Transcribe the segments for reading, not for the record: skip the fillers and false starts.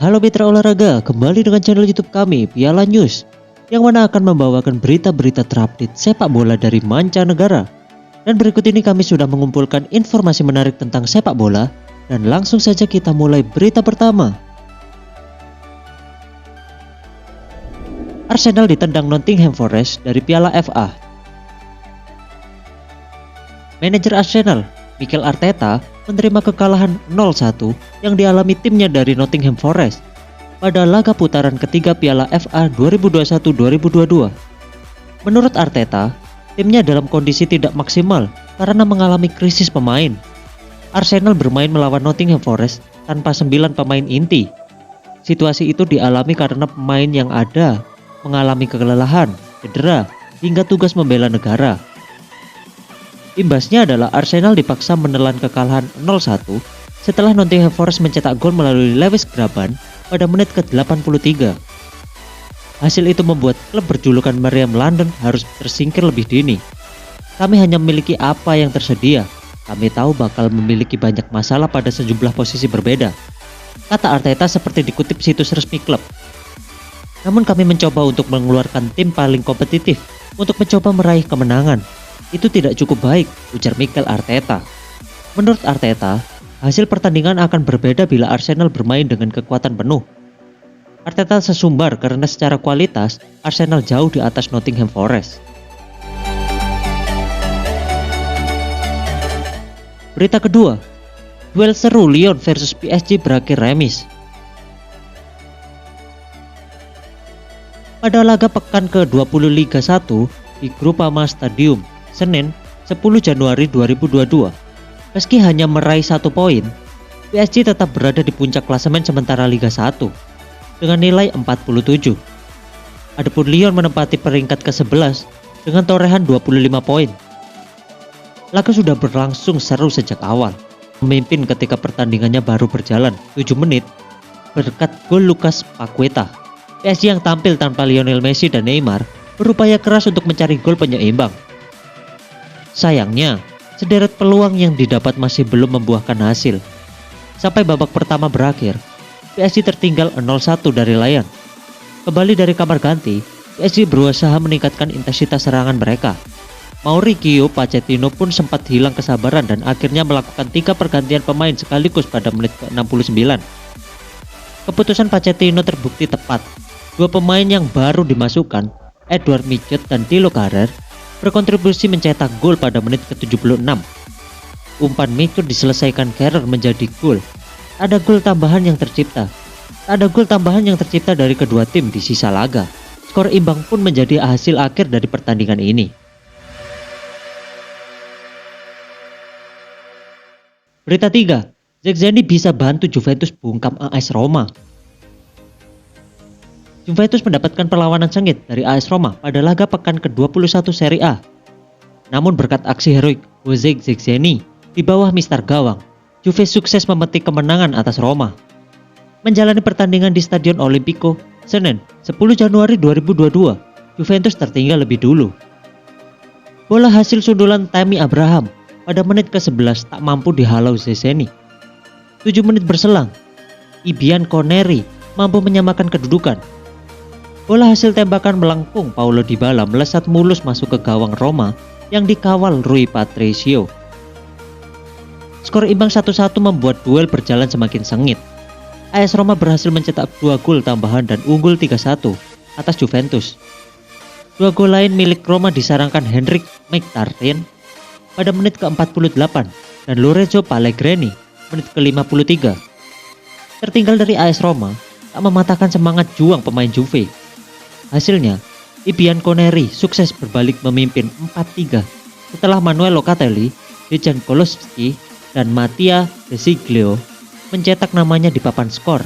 Halo mitra olahraga, kembali dengan channel YouTube kami, Piala News, yang mana akan membawakan berita-berita terupdate sepak bola dari mancanegara. Dan berikut ini kami sudah mengumpulkan informasi menarik tentang sepak bola, dan langsung saja kita mulai berita pertama. Arsenal ditendang Nottingham Forest dari Piala FA. Manajer Arsenal, Mikel Arteta, menerima kekalahan 0-1 yang dialami timnya dari Nottingham Forest pada laga putaran ketiga Piala FA 2021-2022. Menurut Arteta, timnya dalam kondisi tidak maksimal karena mengalami krisis pemain. Arsenal bermain melawan Nottingham Forest tanpa 9 pemain inti. Situasi itu dialami karena pemain yang ada mengalami kelelahan, cedera, hingga tugas membela negara. Imbasnya adalah Arsenal dipaksa menelan kekalahan 0-1 setelah Nottingham Forest mencetak gol melalui Lewis Graban pada menit ke-83. Hasil itu membuat klub berjulukan Meriam London harus tersingkir lebih dini. Kami hanya memiliki apa yang tersedia. Kami tahu bakal memiliki banyak masalah pada sejumlah posisi berbeda, kata Arteta seperti dikutip situs resmi klub. Namun kami mencoba untuk mengeluarkan tim paling kompetitif untuk mencoba meraih kemenangan. Itu tidak cukup baik, ujar Mikel Arteta. Menurut Arteta, hasil pertandingan akan berbeda bila Arsenal bermain dengan kekuatan penuh. Arteta sesumbar karena secara kualitas Arsenal jauh di atas Nottingham Forest. Berita kedua, duel seru Lyon versus PSG berakhir remis. Pada laga pekan ke-20 Liga 1 di Groupama Stadium, Senin 10 Januari 2022, meski hanya meraih 1 poin, PSG tetap berada di puncak klasemen sementara Liga 1 dengan nilai 47. Adapun Lyon menempati peringkat ke-11 dengan torehan 25 poin. Laga sudah berlangsung seru sejak awal, memimpin ketika pertandingannya baru berjalan 7 menit berkat gol Lucas Paqueta. PSG yang tampil tanpa Lionel Messi dan Neymar berupaya keras untuk mencari gol penyeimbang. Sayangnya, sederet peluang yang didapat masih belum membuahkan hasil. Sampai babak pertama berakhir, PSG tertinggal 0-1 dari Lyon. Kembali dari kamar ganti, PSG berusaha meningkatkan intensitas serangan mereka. Mauricio Pochettino pun sempat hilang kesabaran dan akhirnya melakukan 3 pergantian pemain sekaligus pada menit ke-69. Keputusan Pochettino terbukti tepat. 2 pemain yang baru dimasukkan, Edouard Michut dan Thilo Kehrer, berkontribusi mencetak gol pada menit ke-76. Umpan Michut diselesaikan Kehrer menjadi gol. Ada gol tambahan yang tercipta. Dari kedua tim di sisa laga. Skor imbang pun menjadi hasil akhir dari pertandingan ini. Berita 3, Szczęsny bisa bantu Juventus bungkam AS Roma. Juventus mendapatkan perlawanan sengit dari AS Roma pada laga pekan ke-21 Serie A. Namun berkat aksi heroik Wojciech Szczęsny di bawah Mister Gawang, Juve sukses memetik kemenangan atas Roma. Menjalani pertandingan di Stadion Olimpico, Senin 10 Januari 2022, Juventus tertinggal lebih dulu. Bola hasil sundulan Tammy Abraham pada menit ke-11 tak mampu dihalau Szczęsny. 7 menit berselang, Ivan Tonali mampu menyamakan kedudukan. Bola hasil tembakan melengkung Paulo Dybala melesat mulus masuk ke gawang Roma yang dikawal Rui Patricio. Skor imbang 1-1 membuat duel berjalan semakin sengit. AS Roma berhasil mencetak 2 gol tambahan dan unggul 3-1 atas Juventus. 2 gol lain milik Roma disarangkan Henrik Mkhitaryan pada menit ke-48 dan Lorenzo Pellegrini menit ke-53. Tertinggal dari AS Roma tak mematahkan semangat juang pemain Juve. Hasilnya, Ivan Tonali sukses berbalik memimpin 4-3 setelah Manuel Locatelli, Dejan Kulusevski, dan Mattia De Sciglio mencetak namanya di papan skor.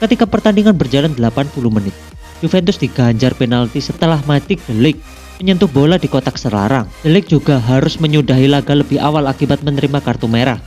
Ketika pertandingan berjalan 80 menit, Juventus diganjar penalti setelah Matthijs de Ligt menyentuh bola di kotak selarang. De Ligt juga harus menyudahi laga lebih awal akibat menerima kartu merah.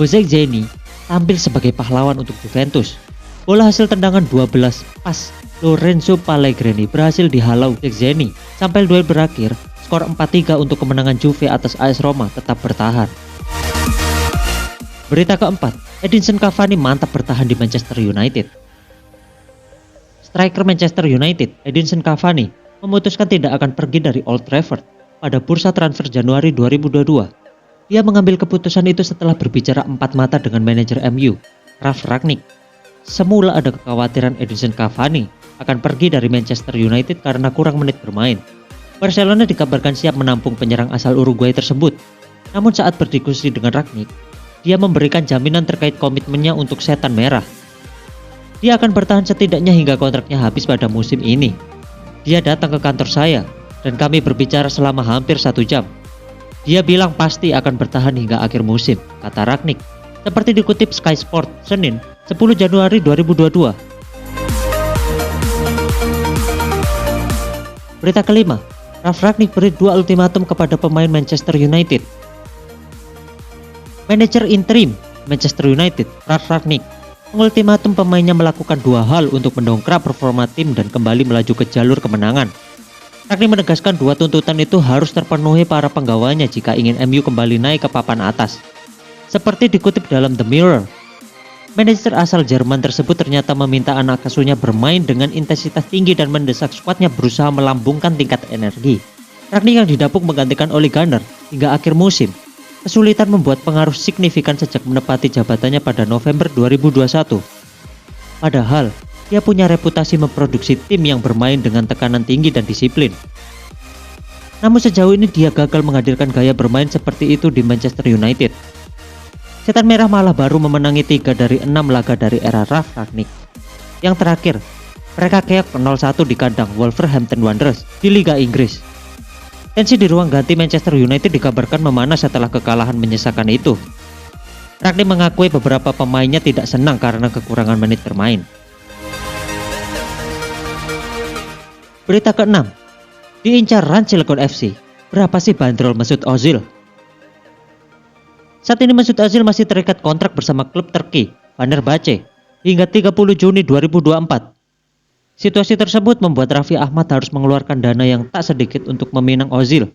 Wojciech Szczęsny tampil sebagai pahlawan untuk Juventus. Bola hasil tendangan 12 pas Lorenzo Pellegrini berhasil dihalau Szczęsny. Sampai duel berakhir, skor 4-3 untuk kemenangan Juve atas AS Roma tetap bertahan. Berita keempat, Edinson Cavani mantap bertahan di Manchester United. Striker Manchester United, Edinson Cavani, memutuskan tidak akan pergi dari Old Trafford pada bursa transfer Januari 2022. Dia mengambil keputusan itu setelah berbicara empat mata dengan manajer MU, Ralf Rangnick. Semula ada kekhawatiran Edinson Cavani akan pergi dari Manchester United karena kurang menit bermain. Barcelona dikabarkan siap menampung penyerang asal Uruguay tersebut. Namun saat berdiskusi dengan Rangnick, dia memberikan jaminan terkait komitmennya untuk setan merah. Dia akan bertahan setidaknya hingga kontraknya habis pada musim ini. Dia datang ke kantor saya dan kami berbicara selama hampir 1 jam. Dia bilang pasti akan bertahan hingga akhir musim, kata Rangnick. Seperti dikutip Sky Sport, Senin, 10 Januari 2022. Berita kelima, Ralf Rangnick beri 2 ultimatum kepada pemain Manchester United. Manajer interim Manchester United, Ralf Rangnick, mengultimatum pemainnya melakukan 2 hal untuk mendongkrak performa tim dan kembali melaju ke jalur kemenangan. Rangnick menegaskan 2 tuntutan itu harus terpenuhi para penggawanya jika ingin MU kembali naik ke papan atas. Seperti dikutip dalam The Mirror, manajer asal Jerman tersebut ternyata meminta anak asuhnya bermain dengan intensitas tinggi dan mendesak skuadnya berusaha melambungkan tingkat energi. Rangnick yang didapuk menggantikan Ole Gunnar hingga akhir musim kesulitan membuat pengaruh signifikan sejak menepati jabatannya pada November 2021. Padahal, dia punya reputasi memproduksi tim yang bermain dengan tekanan tinggi dan disiplin. Namun sejauh ini dia gagal menghadirkan gaya bermain seperti itu di Manchester United. Setan Merah malah baru memenangi 3 dari 6 laga dari era Ralf Rangnick. Yang terakhir, mereka keok 0-1 di kandang Wolverhampton Wanderers di Liga Inggris. Tensi di ruang ganti Manchester United dikabarkan memanas setelah kekalahan menyesakan itu. Rangnick mengakui beberapa pemainnya tidak senang karena kekurangan menit bermain. Berita ke-6, diincar Cilegon FC. Berapa sih bandrol Mesut Ozil? Saat ini Mesut Ozil masih terikat kontrak bersama klub Turki, Fenerbahce, hingga 30 Juni 2024. Situasi tersebut membuat Raffi Ahmad harus mengeluarkan dana yang tak sedikit untuk meminang Ozil.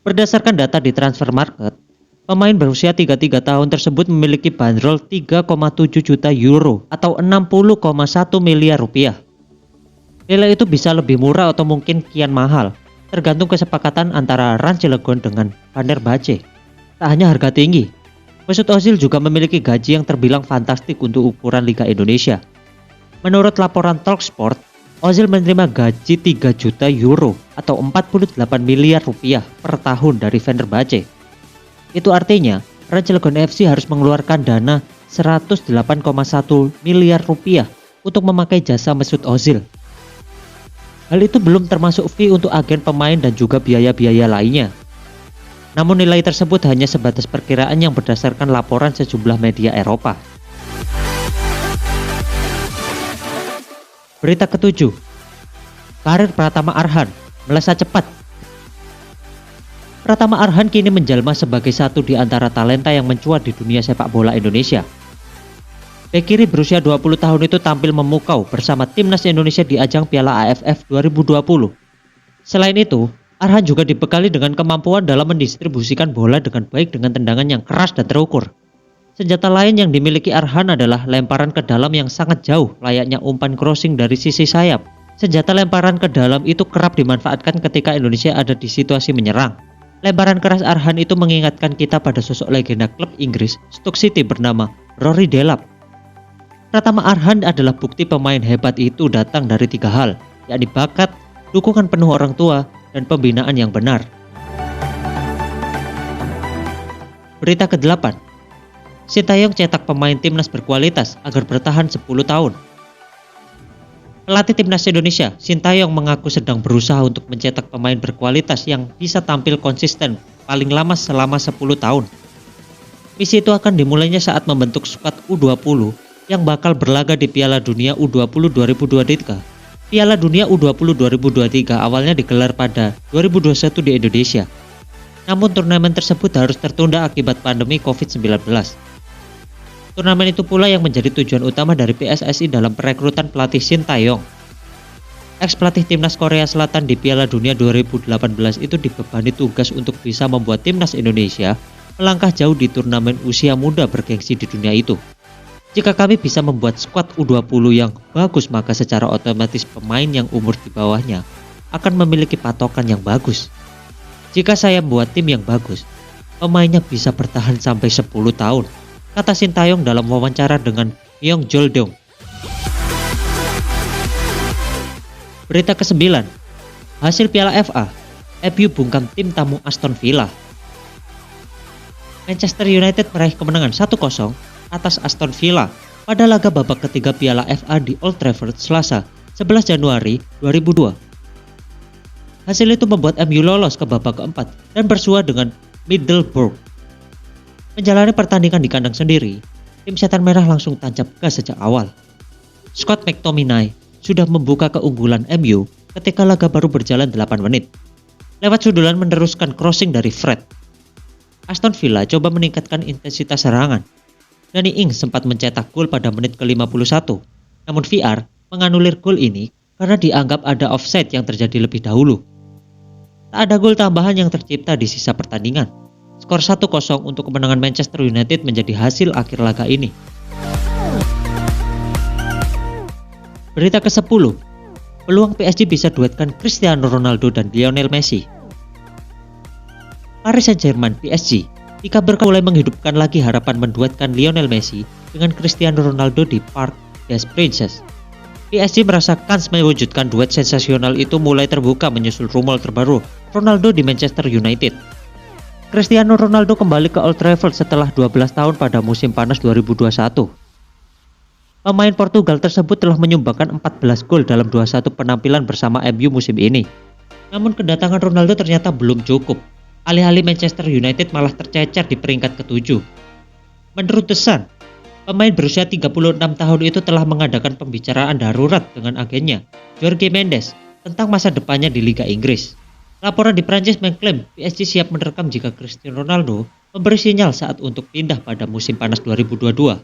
Berdasarkan data di transfer market, pemain berusia 33 tahun tersebut memiliki bandrol 3,7 juta euro atau 60,1 miliar rupiah. Nilai itu bisa lebih murah atau mungkin kian mahal, tergantung kesepakatan antara Cilegon dengan Fenerbahce. Tak hanya harga tinggi, Mesut Ozil juga memiliki gaji yang terbilang fantastik untuk ukuran Liga Indonesia. Menurut laporan Talksport, Ozil menerima gaji 3 juta euro atau 48 miliar rupiah per tahun dari Fenerbahce. Itu artinya, Cilegon FC harus mengeluarkan dana 108,1 miliar rupiah untuk memakai jasa Mesut Ozil. Hal itu belum termasuk fee untuk agen pemain dan juga biaya-biaya lainnya. Namun nilai tersebut hanya sebatas perkiraan yang berdasarkan laporan sejumlah media Eropa. Berita ke-7, karir Pratama Arhan melesat cepat. Pratama Arhan kini menjelma sebagai satu di antara talenta yang mencuat di dunia sepak bola Indonesia. Bek kiri berusia 20 tahun itu tampil memukau bersama timnas Indonesia di ajang Piala AFF 2020. Selain itu, Arhan juga dibekali dengan kemampuan dalam mendistribusikan bola dengan baik dengan tendangan yang keras dan terukur. Senjata lain yang dimiliki Arhan adalah lemparan ke dalam yang sangat jauh, layaknya umpan crossing dari sisi sayap. Senjata lemparan ke dalam itu kerap dimanfaatkan ketika Indonesia ada di situasi menyerang. Lemparan keras Arhan itu mengingatkan kita pada sosok legenda klub Inggris Stoke City bernama Rory Delap. Pratama Arhan adalah bukti pemain hebat itu datang dari 3 hal, yakni bakat, dukungan penuh orang tua, dan pembinaan yang benar. Berita ke-8, Sintayong cetak pemain timnas berkualitas agar bertahan 10 tahun. Pelatih timnas Indonesia, Sintayong mengaku sedang berusaha untuk mencetak pemain berkualitas yang bisa tampil konsisten paling lama selama 10 tahun. Misi itu akan dimulainya saat membentuk skuad U20 yang bakal berlaga di Piala Dunia U20 2023. Piala Dunia U20 2023 awalnya digelar pada 2021 di Indonesia. Namun turnamen tersebut harus tertunda akibat pandemi COVID-19. Turnamen itu pula yang menjadi tujuan utama dari PSSI dalam perekrutan pelatih Sintayong. Ex-pelatih timnas Korea Selatan di Piala Dunia 2018 itu dibebani tugas untuk bisa membuat timnas Indonesia melangkah jauh di turnamen usia muda bergengsi di dunia itu. Jika kami bisa membuat skuad U20 yang bagus, maka secara otomatis pemain yang umur di bawahnya akan memiliki patokan yang bagus. Jika saya membuat tim yang bagus, pemainnya bisa bertahan sampai 10 tahun, kata Sintayong dalam wawancara dengan Yong Joldong. Berita ke-9, hasil Piala FA, MU bungkam tim tamu Aston Villa. Manchester United meraih kemenangan 1-0 atas Aston Villa pada laga babak ketiga Piala FA di Old Trafford Selasa 11 Januari 2002. Hasil itu membuat MU lolos ke babak keempat dan bersua dengan Middlesbrough. Menjalani pertandingan di kandang sendiri, tim Setan Merah langsung tancap gas sejak awal. Scott McTominay sudah membuka keunggulan MU ketika laga baru berjalan 8 menit. Lewat sundulan meneruskan crossing dari Fred. Aston Villa coba meningkatkan intensitas serangan. Danny Ings sempat mencetak gol pada menit ke-51, namun VR menganulir gol ini karena dianggap ada offside yang terjadi lebih dahulu. Tak ada gol tambahan yang tercipta di sisa pertandingan. Skor 1-0 untuk kemenangan Manchester United menjadi hasil akhir laga ini. Berita ke-10, peluang PSG bisa duetkan Cristiano Ronaldo dan Lionel Messi. Paris Saint-Germain PSG dikabarkan mulai menghidupkan lagi harapan menduetkan Lionel Messi dengan Cristiano Ronaldo di Parc des Princes. PSG merasa kans mewujudkan duet sensasional itu mulai terbuka menyusul rumor terbaru Ronaldo di Manchester United. Cristiano Ronaldo kembali ke Old Trafford setelah 12 tahun pada musim panas 2021. Pemain Portugal tersebut telah menyumbangkan 14 gol dalam 21 penampilan bersama MU musim ini. Namun kedatangan Ronaldo ternyata belum cukup. Alih-alih Manchester United malah tercecer di peringkat ke-7. Menurut The Sun, pemain berusia 36 tahun itu telah mengadakan pembicaraan darurat dengan agennya, Jorge Mendes, tentang masa depannya di Liga Inggris. Laporan di Prancis mengklaim PSG siap menerkam jika Cristiano Ronaldo memberi sinyal saat untuk pindah pada musim panas 2022.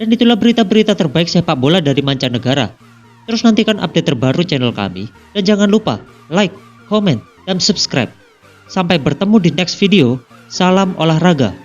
Dan itulah berita-berita terbaik sepak bola dari mancanegara. Terus nantikan update terbaru channel kami dan jangan lupa like, komen, dan subscribe. Sampai bertemu di next video. Salam olahraga.